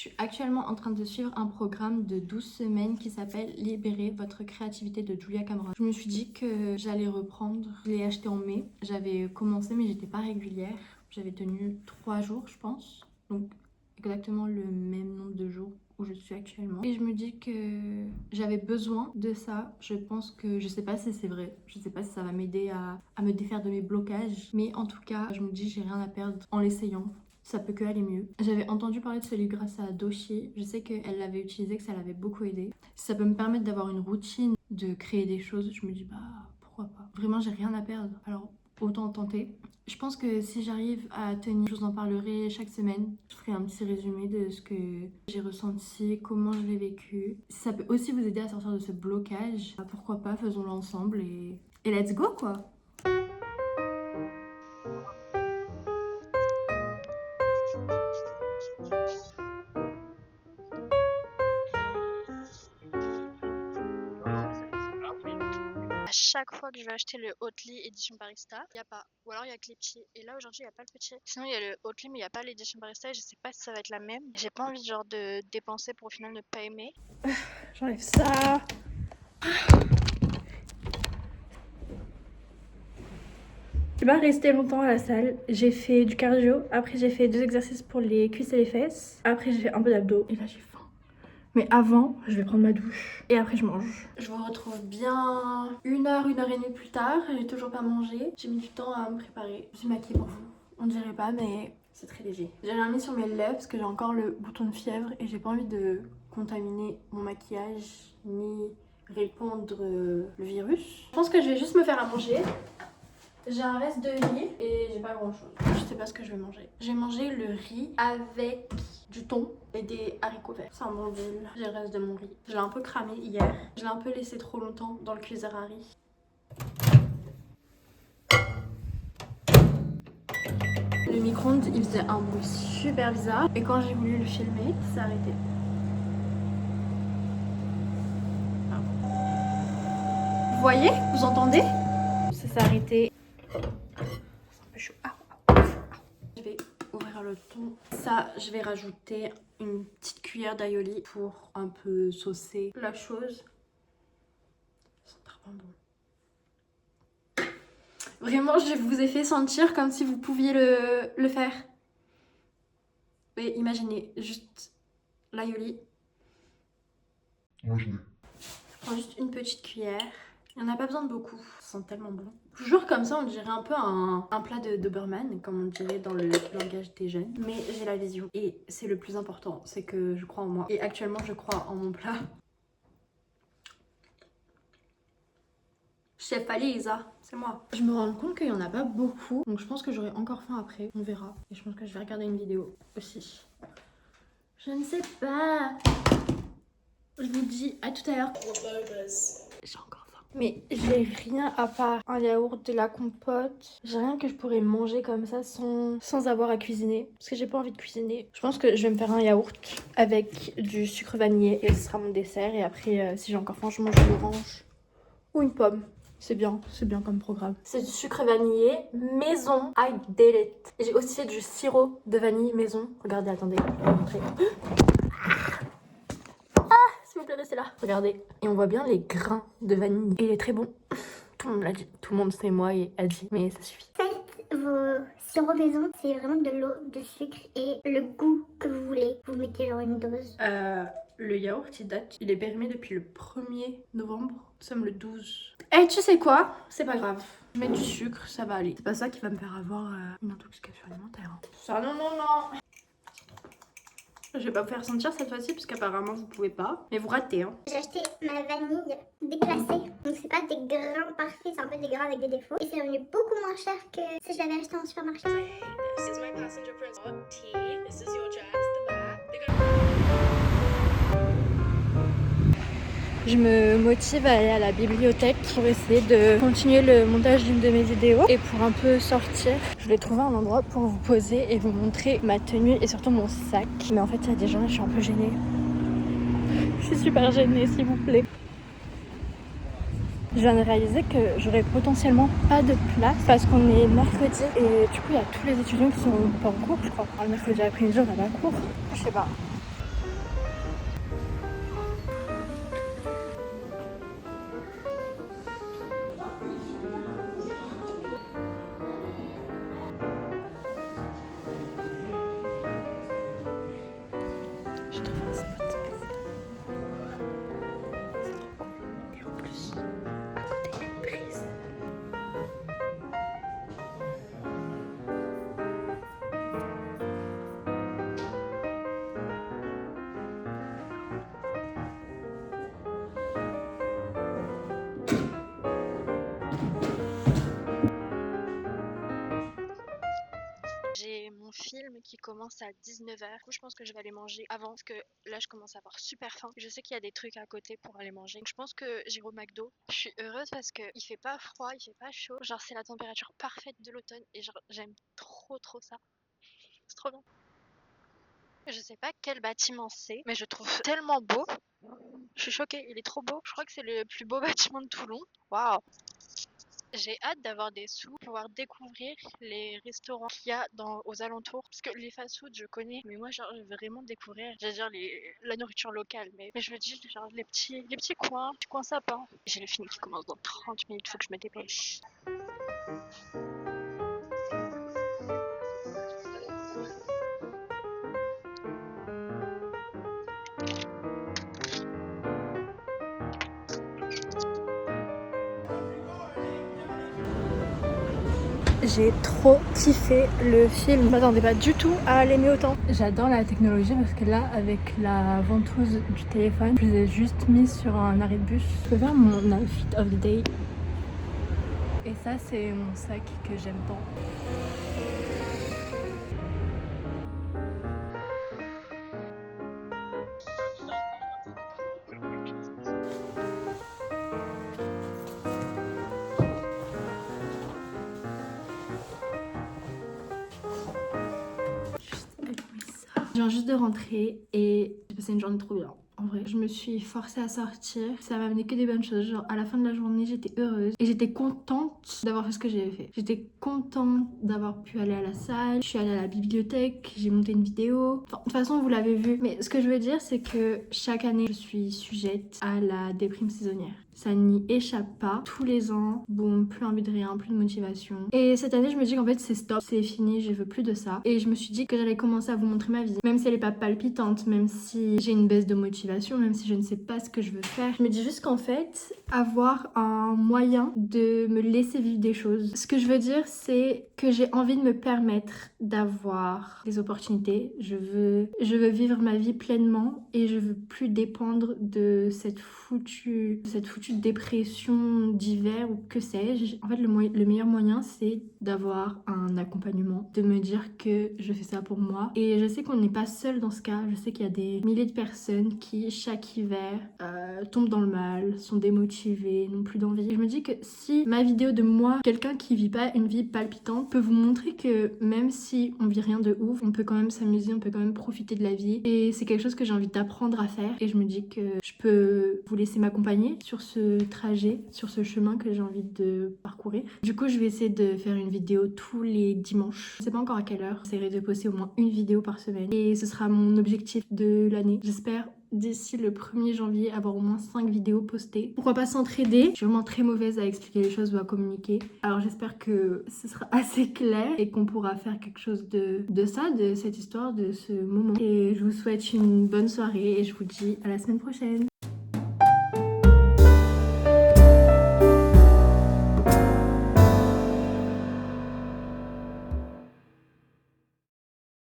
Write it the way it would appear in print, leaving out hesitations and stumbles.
Je suis actuellement en train de suivre un programme de 12 semaines qui s'appelle Libérer votre créativité de Julia Cameron. Je me suis dit que j'allais reprendre. Je l'ai acheté en mai. J'avais commencé mais j'étais pas régulière. J'avais tenu 3 jours je pense. Donc exactement le même nombre de jours où je suis actuellement. Et je me dis que j'avais besoin de ça. Je pense que, je sais pas si c'est vrai, je sais pas si ça va m'aider à me défaire de mes blocages. Mais en tout cas, je me dis j'ai rien à perdre en l'essayant. Ça peut que aller mieux. J'avais entendu parler de ce livre grâce à Doshi. Je sais qu'elle l'avait utilisé, que ça l'avait beaucoup aidé. Si ça peut me permettre d'avoir une routine, de créer des choses, je me dis bah pourquoi pas. Vraiment j'ai rien à perdre, alors autant tenter. Je pense que si j'arrive à tenir, je vous en parlerai chaque semaine. Je ferai un petit résumé de ce que j'ai ressenti, comment je l'ai vécu. Si ça peut aussi vous aider à sortir de ce blocage, bah, pourquoi pas, faisons-le ensemble et let's go quoi. À chaque fois que je vais acheter le Oatly édition barista, il n'y a pas. Ou alors il y a que les petits. Et là aujourd'hui il n'y a pas le petit. Sinon il y a le Oatly mais il n'y a pas l'édition barista et je sais pas si ça va être la même. J'ai pas envie genre de dépenser pour au final ne pas aimer. J'enlève ça. Je suis pas restée longtemps à la salle. J'ai fait du cardio. Après j'ai fait 2 exercices pour les cuisses et les fesses. Après j'ai fait un peu d'abdos. Et là j'ai faim. Mais avant, je vais prendre ma douche et après je mange. Je vous retrouve bien 1 heure et demie plus tard. J'ai toujours pas mangé. J'ai mis du temps à me préparer. Je suis maquillée pour vous. On dirait pas, mais c'est très léger. J'ai rien mis sur mes lèvres parce que j'ai encore le bouton de fièvre et j'ai pas envie de contaminer mon maquillage ni répandre le virus. Je pense que je vais juste me faire à manger. J'ai un reste de riz et j'ai pas grand chose. Je sais pas ce que je vais manger. J'ai mangé le riz avec du thon et des haricots verts. C'est un bon deal. J'ai le reste de mon riz. Je l'ai un peu cramé hier. Je l'ai un peu laissé trop longtemps dans le cuiseur à riz. Le micro-ondes il faisait un bruit super bizarre et quand j'ai voulu le filmer, il s'est arrêté. Vous voyez? Vous entendez? Ça s'est arrêté. C'est un peu chaud. Je vais ouvrir le thon. Ça, je vais rajouter une petite cuillère d'aïoli pour un peu saucer la chose. Ça sent très bon. Vraiment, je vous ai fait sentir comme si vous pouviez le faire. Mais imaginez, juste l'aïoli. Imaginez. Je prends juste une petite cuillère. Il n'y en a pas besoin de beaucoup. Ça sent tellement bon. Toujours comme ça, on dirait un peu un plat de Doberman, comme on dirait dans le langage des jeunes. Mais j'ai la vision. Et c'est le plus important, c'est que je crois en moi. Et actuellement, je crois en mon plat. Chef Alisa, c'est moi. Je me rends compte qu'il n'y en a pas beaucoup. Donc je pense que j'aurai encore faim après. On verra. Et je pense que je vais regarder une vidéo aussi. Je ne sais pas. Je vous dis à tout à l'heure. J'ai encore faim. Mais j'ai rien à part un yaourt, de la compote. J'ai rien que je pourrais manger comme ça sans avoir à cuisiner. Parce que j'ai pas envie de cuisiner. Je pense que je vais me faire un yaourt avec du sucre vanillé. Et ce sera mon dessert. Et après, si j'ai encore faim, je mange une orange ou une pomme. C'est bien comme programme. C'est du sucre vanillé maison. I did it. Et j'ai aussi fait du sirop de vanille maison. Regardez, attendez, je vais vous montrer. S'il vous plaît, restez là. Regardez. Et on voit bien les grains de vanille. Et il est très bon. Tout le monde l'a dit. Tout le monde sait moi et a dit. Mais ça suffit. Faites vos sirops maison. C'est vraiment de l'eau, de sucre et le goût que vous voulez. Vous mettez genre une dose. Le yaourt, il date. Il est périmé depuis le 1er novembre. Nous sommes le 12. Eh, tu sais quoi? C'est pas grave. Je mets du sucre, ça va aller. C'est pas ça qui va me faire avoir une intoxication alimentaire. Hein. Ça, non. Je vais pas vous faire sentir cette fois-ci parce qu'apparemment vous pouvez pas. Mais vous ratez hein. J'ai acheté ma vanille déclassée. Donc c'est pas des grains parfaits, c'est un peu des grains avec des défauts. Et c'est devenu beaucoup moins cher que si je l'avais acheté en supermarché. Je me motive à aller à la bibliothèque pour essayer de continuer le montage d'une de mes vidéos. Et pour un peu sortir, je vais trouver un endroit pour vous poser et vous montrer ma tenue et surtout mon sac. Mais en fait, il y a des gens et je suis un peu gênée. Je suis super gênée, s'il vous plaît. Je viens de réaliser que j'aurais potentiellement pas de place parce qu'on est mercredi et du coup il y a tous les étudiants qui sont pas en cours je crois. Alors, le mercredi après-midi on a pas cours. Je sais pas. commence à 19h. Du coup, je pense que je vais aller manger avant parce que là, je commence à avoir super faim. Je sais qu'il y a des trucs à côté pour aller manger. Donc, je pense que j'irai au McDo. Je suis heureuse parce que il fait pas froid, il fait pas chaud. Genre, c'est la température parfaite de l'automne et genre, j'aime trop ça. C'est trop bien. Je sais pas quel bâtiment c'est, mais je trouve tellement beau. Je suis choquée, il est trop beau. Je crois que c'est le plus beau bâtiment de Toulon. Waouh! J'ai hâte d'avoir des sous pour pouvoir découvrir les restaurants qu'il y a aux alentours. Parce que les fast-food, je connais, mais moi, genre, je veux vraiment découvrir, j'allais dire la nourriture locale. Mais je me dis, genre, les petits coins sapins. J'ai le film qui commence dans 30 minutes, faut que je me dépêche. J'ai trop kiffé le film. Je m'attendais pas du tout à l'aimer autant. J'adore la technologie parce que là, avec la ventouse du téléphone, je l'ai juste mise sur un arrêt de bus. Je peux faire mon outfit of the day. Et ça, c'est mon sac que j'aime tant. Je viens juste de rentrer et j'ai passé une journée trop bien. En vrai, je me suis forcée à sortir. Ça m'a amené que des bonnes choses. Genre, à la fin de la journée, j'étais heureuse. Et j'étais contente d'avoir fait ce que j'avais fait. J'étais contente d'avoir pu aller à la salle. Je suis allée à la bibliothèque. J'ai monté une vidéo. Enfin, de toute façon, vous l'avez vu. Mais ce que je veux dire, c'est que chaque année, je suis sujette à la déprime saisonnière. Ça n'y échappe pas. Tous les ans, boum, plus envie de rien, plus de motivation. Et cette année, je me dis qu'en fait, c'est stop, c'est fini, je veux plus de ça. Et je me suis dit que j'allais commencer à vous montrer ma vie. Même si elle est pas palpitante, même si j'ai une baisse de motivation, même si je ne sais pas ce que je veux faire. Je me dis juste qu'en fait, avoir un moyen de me laisser vivre des choses. Ce que je veux dire, c'est que j'ai envie de me permettre d'avoir des opportunités. Je veux vivre ma vie pleinement et je veux plus dépendre de cette foutue dépression d'hiver ou que sais-je. En fait, le meilleur moyen, c'est d'avoir un accompagnement, de me dire que je fais ça pour moi. Et je sais qu'on n'est pas seul dans ce cas. Je sais qu'il y a des milliers de personnes qui, chaque hiver, tombent dans le mal, sont démotivées, n'ont plus d'envie. Et je me dis que si ma vidéo de moi, quelqu'un qui vit pas une vie palpitante, peut vous montrer que même si on vit rien de ouf, on peut quand même s'amuser, on peut quand même profiter de la vie. Et c'est quelque chose que j'ai envie d'apprendre à faire. Et je me dis que je peux vous laisser m'accompagner sur ce trajet, sur ce chemin que j'ai envie de parcourir. Du coup, je vais essayer de faire une vidéo tous les dimanches. Je sais pas encore à quelle heure. J'essaierai de poster au moins une vidéo par semaine. Et ce sera mon objectif de l'année. J'espère d'ici le 1er janvier avoir au moins 5 vidéos postées. Pourquoi pas s'entraider? Je suis vraiment très mauvaise à expliquer les choses ou à communiquer. Alors j'espère que ce sera assez clair et qu'on pourra faire quelque chose de ça, de cette histoire, de ce moment. Et je vous souhaite une bonne soirée et je vous dis à la semaine prochaine.